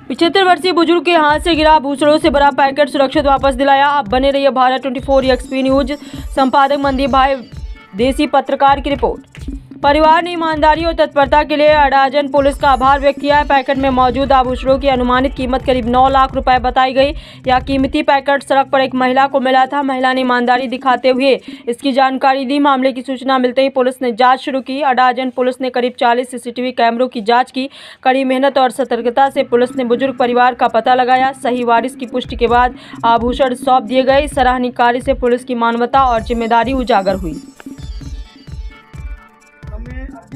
75 वर्षीय बुजुर्ग के हाथ से गिरा भूसड़ों से भरा पैकेट सुरक्षित वापस दिलाया। अब बने रहिए भारत 24 एक्सपी न्यूज। संपादक मनदीप भाई देसी, पत्रकार की रिपोर्ट। परिवार ने ईमानदारी और तत्परता के लिए अडाजन पुलिस का आभार व्यक्त किया है। पैकेट में मौजूद आभूषणों की अनुमानित कीमत करीब 9 लाख रुपए बताई गई। यह कीमती पैकेट सड़क पर एक महिला को मिला था। महिला ने ईमानदारी दिखाते हुए इसकी जानकारी दी। मामले की सूचना मिलते ही पुलिस ने जांच शुरू की। अडाजन पुलिस ने करीब 40 सीसीटीवी कैमरों की जांच की। कड़ी मेहनत और सतर्कता से पुलिस ने बुजुर्ग परिवार का पता लगाया। सही वारिस की पुष्टि के बाद आभूषण सौंप दिए गए। सराहनीय कार्य से पुलिस की मानवता और जिम्मेदारी उजागर हुई।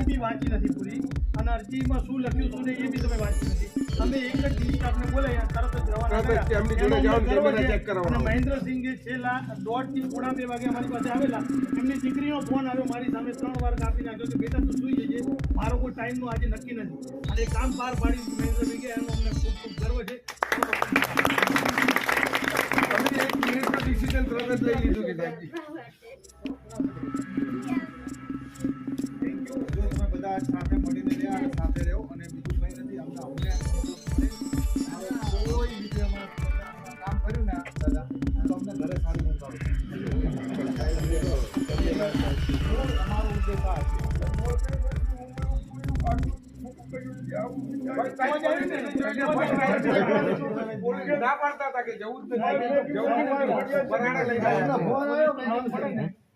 અરજી વાંચી નથી પૂરી અને અરજીમાં શું લખ્યું શું નહીં એ બી તમે વાંચી નથી. અમે એક જ દિવસ આપને બોલાયા તરત જ રવાના કર્યા. અને મહેન્દ્રસિંહે છેલ્લા 1:30 થી 1:45 વાગે અમારી પાસે આવેલા. એમની દીકરીનો ફોન આવ્યો, મારી સામે 3 વાર કાપી નાખ્યો કે બેટા તું સુઈ જજે, મારો કોઈ ટાઈમનું આજે નક્કી નથી. અને એ કામ પાર પાડી મહેન્દ્રસિંહે, એનો અમને ખૂબ ખૂબ ગર્વ છે. અમે એક મિનિટનો ડિસિઝન તરત જ લઈ લીધું કે સાહેબજી સાથે મળીને રહ્યા અને સાથે રહ્યો અને બીજું કંઈ નથી. અમને કોઈ રીતે અમે કામ કર્યું ને દાદા તો અમને ઘરે સારું ઊંઘ આવે. અમારો ઉદ્દેશ આ છે. ના પાડતા હતા કે જવું જ નથી.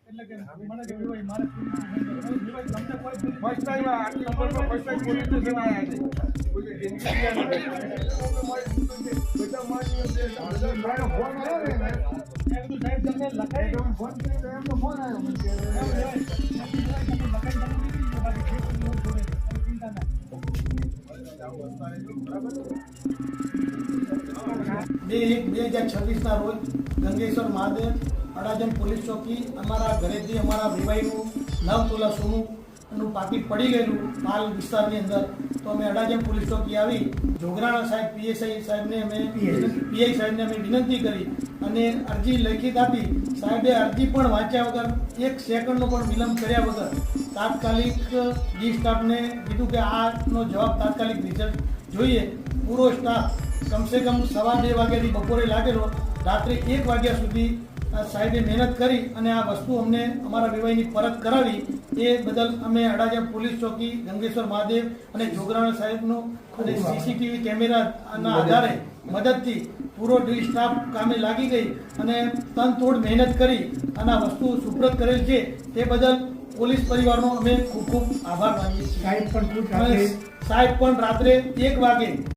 એટલે કે મને કહેવાય મારે ફર્સ્ટ ટાઈમ આટલી ઉંમરમાં ફર્સ્ટ ટાઈમ પોલીસ સ્ટેશન આવ્યા છે. કોઈ જિંદગી બધા મારી ફોન આવ્યો ને મેં કીધું સાહેબ તમને લખાઈ ફોન કર્યો એમનો ફોન આવ્યો બે 2026 રોજ ગંગેશ્વર મહાદેવ અડાજણ પોલીસ ચોકી અમારા ઘરેથી અમારા વિવાહીનું 9 તોલા સોનું પાકીટ પડી ગયેલું માલ વિસ્તારની અંદર. તો અમે અડાજણ પોલીસ ચોકી આવી જોગરાણા સાહેબ પીઆઈ સાહેબને અમે વિનંતી કરી અને અરજી લેખિત આપી. સાહેબે અરજી પણ વાંચ્યા વગર, એક સેકન્ડનો પણ વિલંબ કર્યા વગર તાત્કાલિક ડી સ્ટાફને કીધું કે આનો જવાબ તાત્કાલિક રિઝલ્ટ જોઈએ. પૂરો સ્ટાફ કમસે કમ 2:15 વાગ્યાથી બપોરે લાગેલો, રાત્રે 1 વાગ્યા સુધી સાહેબે મહેનત કરી અને આ વસ્તુ અમને અમારા વિવાહીની પરત કરાવી. એ બદલ અમે અડાજણ પોલીસ ચોકી, ગંગેશ્વર મહાદેવ અને જોગરાણા સાહેબનો અને સીસીટીવી કેમેરાના આધારે મદદથી પૂરો ડી સ્ટાફ કામે લાગી ગઈ અને તનતોડ મહેનત કરી અને આ વસ્તુ સુપ્રત કરેલ છે. તે બદલ પોલીસ પરિવારનો અમે ખૂબ ખૂબ આભાર માનીએ છીએ. સાહેબ પણ રાત્રે 1 વાગે